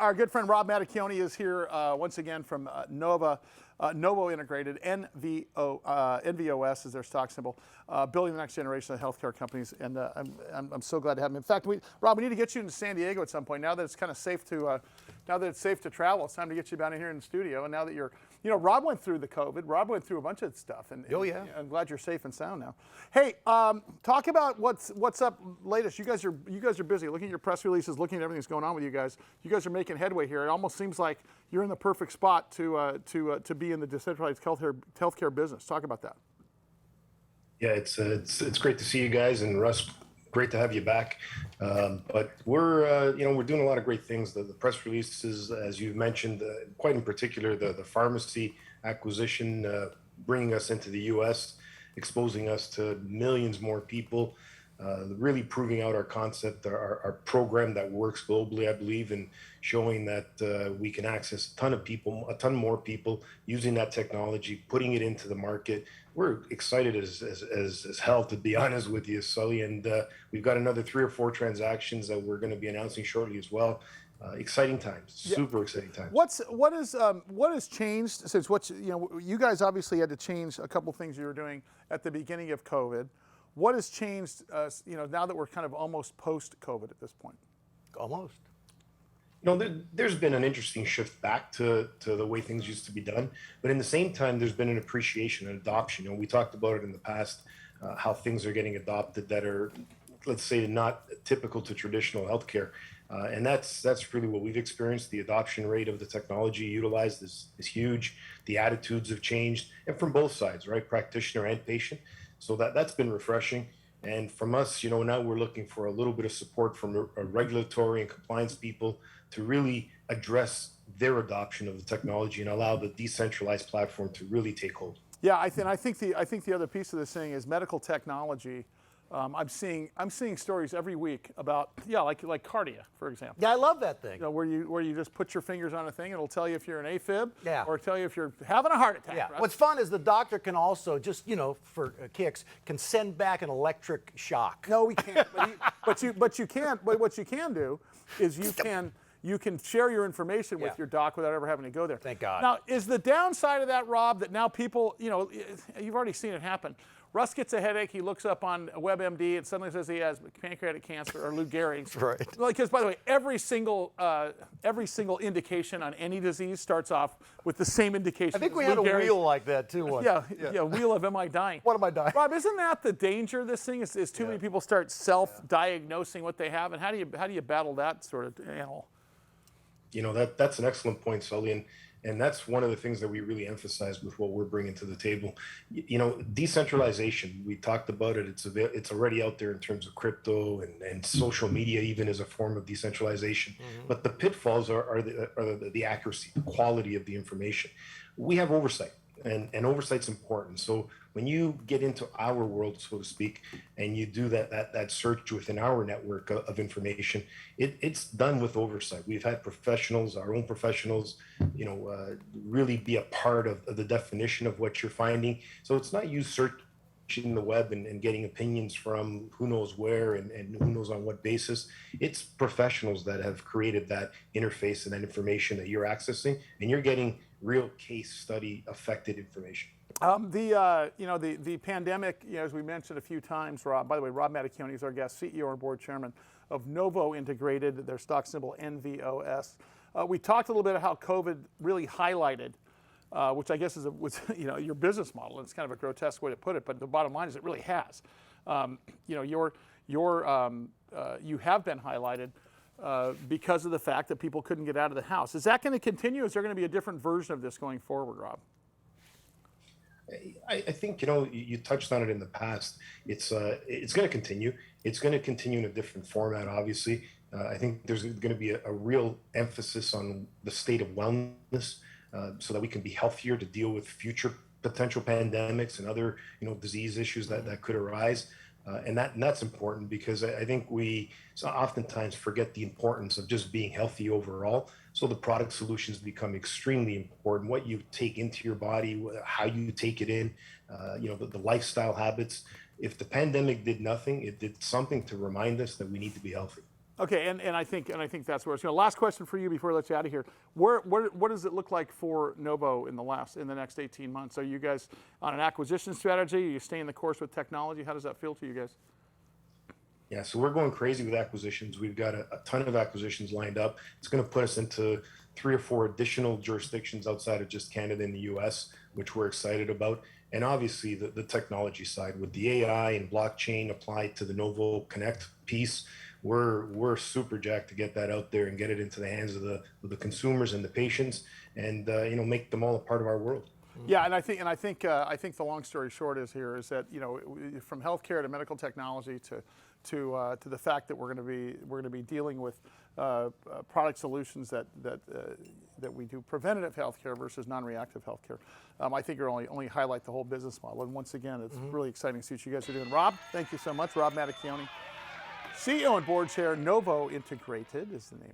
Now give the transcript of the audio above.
Our good friend Rob Matacchione is here once again from Novo Integrated, NVOS is their stock symbol, building the next generation of healthcare companies, and I'm so glad to have him. In fact, Rob, we need to get you into San Diego at some point. Now that it's kind of safe to, travel, it's time to get you down in here in the studio. And now that you're, Rob went through the COVID. Rob went through a bunch of stuff, and oh yeah, I'm glad you're safe and sound now. Hey, talk about what's up latest. You guys are busy. Looking at your press releases, looking at everything that's going on with you guys. You guys are making headway here. It almost seems like you're in the perfect spot to be in the decentralized healthcare business. Talk about that. Yeah, it's great to see you guys, and Russ, great to have you back. But we're doing a lot of great things. The press releases, as you've mentioned, quite in particular, the pharmacy acquisition, bringing us into the U.S., exposing us to millions more people, really proving out our concept, our program that works globally, I believe, and showing that we can access a ton more people using that technology, putting it into the market. We're excited as hell, to be honest with you, Sully, and we've got another 3 or 4 transactions that we're going to be announcing shortly as well. Exciting times, super exciting times. What has changed since you guys obviously had to change a couple things you were doing at the beginning of COVID. What has changed, now that we're kind of almost post-COVID at this point? Almost. There's been an interesting shift back to the way things used to be done, but in the same time, there's been an appreciation and adoption. We talked about it in the past, how things are getting adopted that are, let's say, not typical to traditional healthcare. And that's really what we've experienced. The adoption rate of the technology utilized is huge. The attitudes have changed, and from both sides, right? Practitioner and patient. So that's been refreshing. And from us, now we're looking for a little bit of support from a regulatory and compliance people to really address their adoption of the technology and allow the decentralized platform to really take hold. Yeah, I think the other piece of this thing is medical technology. I'm seeing stories every week about like Cardia, for example. Yeah, I love that thing. Where you just put your fingers on a thing, it'll tell you if you're an AFib, yeah, or tell you if you're having a heart attack. Yeah. Right? What's fun is the doctor can also just for kicks can send back an electric shock. No, we can't. But what you can do is you can share your information with your doc without ever having to go there. Thank God. Now, is the downside of that, Rob, that now people, you've already seen it happen. Russ gets a headache, he looks up on WebMD, and suddenly says he has pancreatic cancer or Lou Gehrig's. Right. Because, by the way, every single indication on any disease starts off with the same indication. I think we had a wheel like that too once. Yeah, wheel of am I dying? What am I dying? Rob, isn't that the danger of this thing? Is too many people start self-diagnosing what they have, and how do you battle that sort of animal? That's an excellent point, Sully, and that's one of the things that we really emphasize with what we're bringing to the table. Decentralization, we talked about it. It's already out there in terms of crypto and social media, even as a form of decentralization. Mm-hmm. But the pitfalls are the accuracy, the quality of the information. We have oversight, and oversight's important. So when you get into our world, so to speak, and you do that search within our network of information, it's done with oversight. We've had professionals, our own professionals, really be a part of the definition of what you're finding. So it's not you searching the web and getting opinions from who knows where and who knows on what basis. It's professionals that have created that interface and that information that you're accessing, and you're getting real case study affected information. The pandemic, as we mentioned a few times, Rob, by the way, Rob Matacchione is our guest, CEO and board chairman of Novo Integrated, their stock symbol NVOS. We talked a little bit about how COVID really highlighted, which I guess was your business model, and it's kind of a grotesque way to put it, but the bottom line is it really has. You have been highlighted because of the fact that people couldn't get out of the house. Is that going to continue? Is there going to be a different version of this going forward, Rob? I think you touched on it in the past. It's going to continue. It's going to continue in a different format. Obviously, I think there's going to be a real emphasis on the state of wellness, so that we can be healthier to deal with future potential pandemics and other disease issues that could arise. And that's important, because I think we oftentimes forget the importance of just being healthy overall. So the product solutions become extremely important. What you take into your body, how you take it in, the lifestyle habits. If the pandemic did nothing, it did something to remind us that we need to be healthy. Okay, and I think that's where it's. Last question for you before I let you out of here. What does it look like for Novo in the next 18 months? Are you guys on an acquisition strategy? Are you staying the course with technology? How does that feel to you guys? Yeah, so we're going crazy with acquisitions. We've got a ton of acquisitions lined up. It's going to put us into 3 or 4 additional jurisdictions outside of just Canada and the US, which we're excited about. And obviously, the technology side with the AI and blockchain applied to the Novo Connect piece, we're super jacked to get that out there and get it into the hands of the consumers and the patients, and make them all a part of our world. Yeah, and I think the long story short is that from healthcare to medical technology to the fact that we're going to be dealing with product solutions that we do preventative healthcare versus non-reactive healthcare. I think you're only highlight the whole business model. And once again, it's really exciting to see what you guys are doing. Rob, thank you so much. Rob Mattacchione, CEO and board chair, Novo Integrated is the name